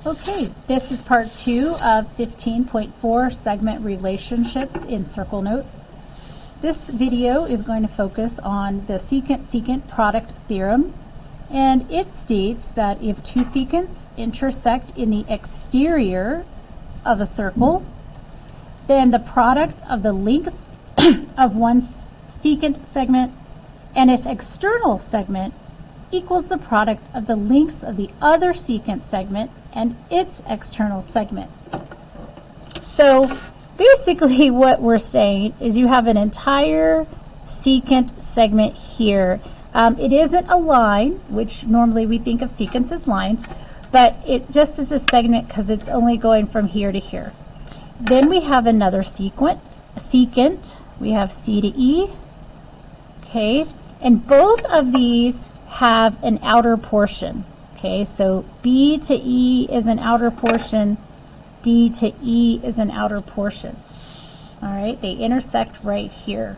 Okay, this is part 2 of 15.4 segment relationships in circle notes. This video is going to focus on the secant-secant product theorem, and it states that if two secants intersect in the exterior of a circle, then the product of the lengths of one secant segment and its external segment equals the product of the lengths of the other secant segment and its external segment. So basically what we're saying is you have an entire secant segment here. It isn't a line, which normally we think of secants as lines, but it just is a segment because it's only going from here to here. Then we have another secant. We have C to E. Okay, and both of these have an outer portion. Okay, so B to E is an outer portion, D to E is an outer portion. All right, they intersect right here.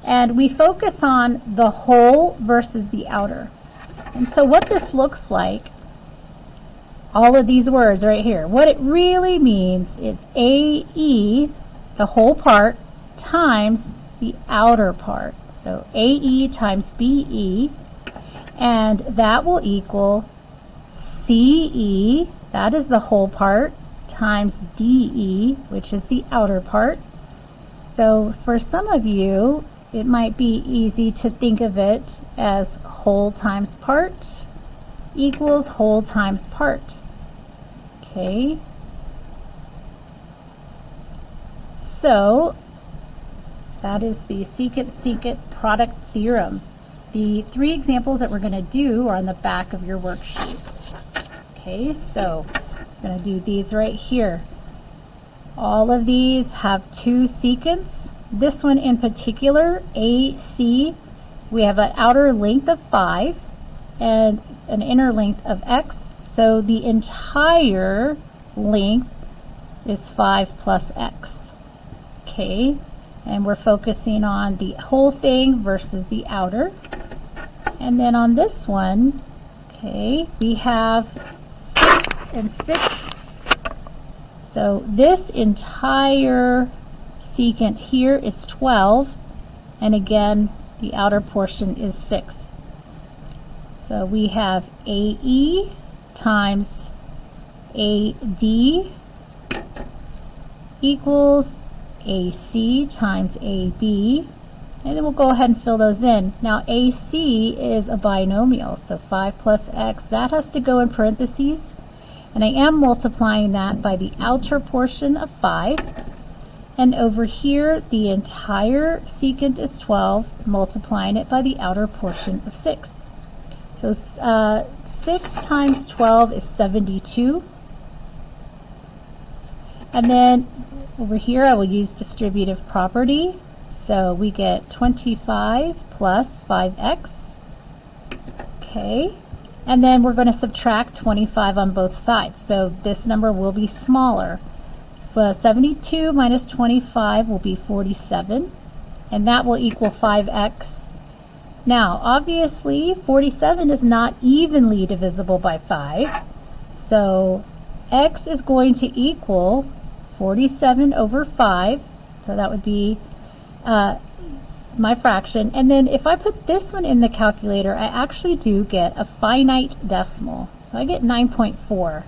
And we focus on the whole versus the outer. And so what this looks like, all of these words right here, what it really means is AE, the whole part, times the outer part. So AE times BE, and that will equal CE, that is the whole part, times DE, which is the outer part. So for some of you, it might be easy to think of it as whole times part equals whole times part. Okay. So that is the secant-secant product theorem. The three examples that we're going to do are on the back of your worksheet. Okay, so I'm going to do these right here. All of these have two secants. This one in particular, AC, we have an outer length of 5 and an inner length of x. So the entire length is 5 plus x. Okay, and we're focusing on the whole thing versus the outer. And then on this one, okay, we have 6 and 6. So this entire secant here is 12, and again, the outer portion is 6. So we have AE times AD equals AC times AB, and then we'll go ahead and fill those in. Now AC is a binomial, so 5 plus x, that has to go in parentheses, and I am multiplying that by the outer portion of 5, and over here the entire secant is 12, multiplying it by the outer portion of 6. So 6 times 12 is 72. And then over here I will use distributive property. So we get 25 plus 5x. Okay. And then we're going to subtract 25 on both sides. So this number will be smaller. 72 minus 25 will be 47. And that will equal 5x. Now, obviously, 47 is not evenly divisible by 5. So x is going to equal 47 over 5. So that would be my fraction. And then if I put this one in the calculator, I actually do get a finite decimal. So I get 9.4.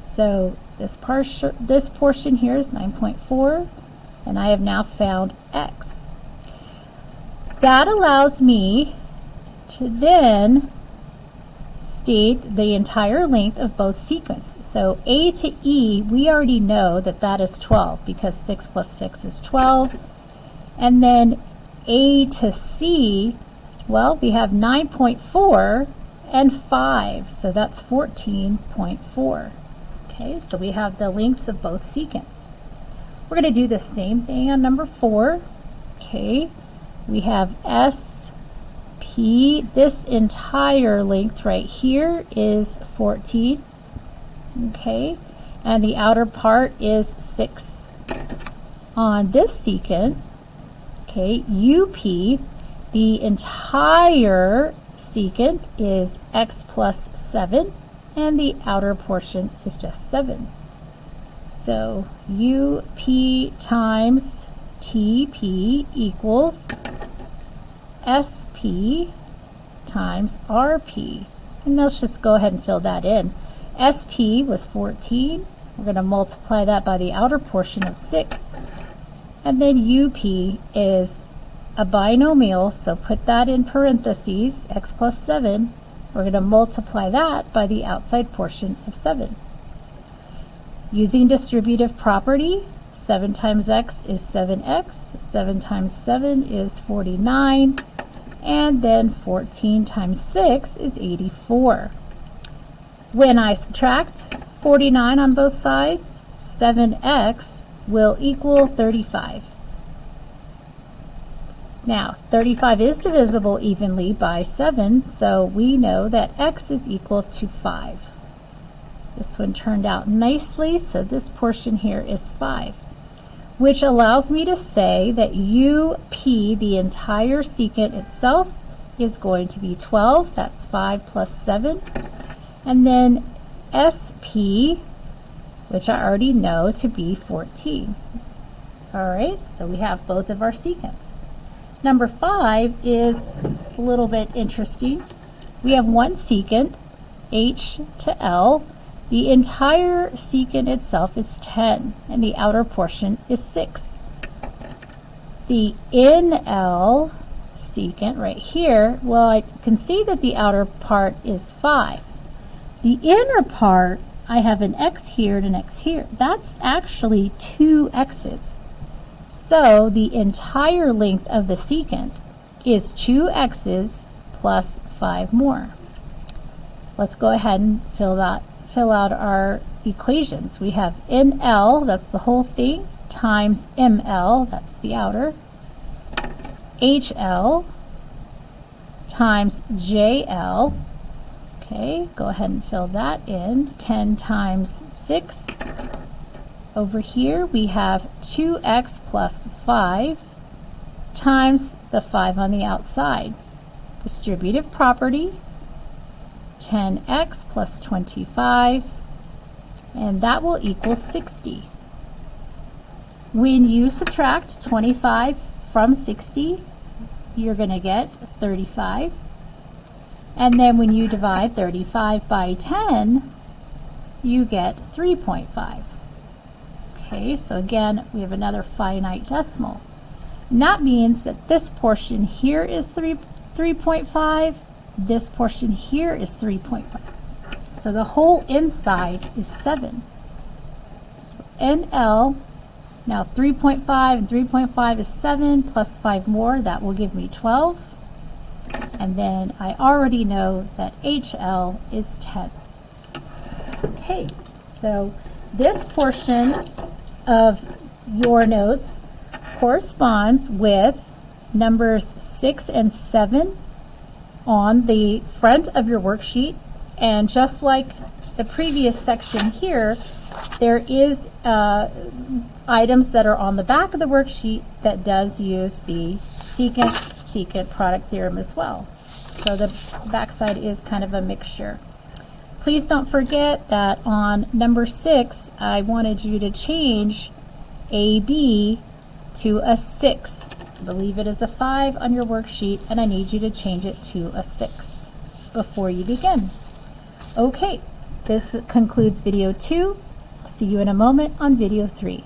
So this portion here is 9.4, and I have now found x. That allows me to then state the entire length of both secants. So A to E, we already know that that is 12 because 6 plus 6 is 12. And then A to C, well, we have 9.4 and 5, so that's 14.4. Okay, so we have the lengths of both secants. We're going to do the same thing on number 4. Okay, we have SP. This entire length right here is 14. Okay, and the outer part is 6. On this secant, okay, UP, the entire secant is x plus 7. and the outer portion is just 7. So UP times TP equals SP times RP. And let's just go ahead and fill that in. SP was 14. We're going to multiply that by the outer portion of 6. And then UP is a binomial, so put that in parentheses, x plus 7. We're going to multiply that by the outside portion of 7. Using distributive property, 7 times x is 7x, 7 times 7 is 49, and then 14 times 6 is 84. When I subtract 49 on both sides, 7x will equal 35. Now, 35 is divisible evenly by 7, so we know that x is equal to 5. This one turned out nicely, so this portion here is 5, which allows me to say that UP, the entire secant itself, is going to be 12. That's 5 plus 7. And then SP, which I already know to be 14. All right, so we have both of our secants. Number 5 is a little bit interesting. We have one secant, H to L. The entire secant itself is 10, and the outer portion is 6. The NL secant right here, well, I can see that the outer part is 5. The inner part, I have an x here and an x here. That's actually 2 x's. So the entire length of the secant is 2 x's plus 5 more. Let's go ahead and fill out our equations. We have NL, that's the whole thing, times ML, that's the outer, HL times JL. Okay, go ahead and fill that in. 10 times 6. Over here we have 2x plus 5 times the 5 on the outside. Distributive property, 10x plus 25, and that will equal 60. When you subtract 25 from 60, you're going to get 35. And then when you divide 35 by 10, you get 3.5. Okay, so again, we have another finite decimal. And that means that this portion here is 3.5, this portion here is 3.5. So the whole inside is 7. So NL, now 3.5 and 3.5 is 7 plus 5 more, that will give me 12. And then I already know that HL is 10. Okay, so this portion of your notes corresponds with numbers 6 and 7 on the front of your worksheet. And just like the previous section here, there is items that are on the back of the worksheet that does use the secant product theorem as well. So the backside is kind of a mixture. Please don't forget that on number 6, I wanted you to change AB to a 6. I believe it is a 5 on your worksheet, and I need you to change it to a 6 before you begin. Okay, this concludes video 2. See you in a moment on video 3.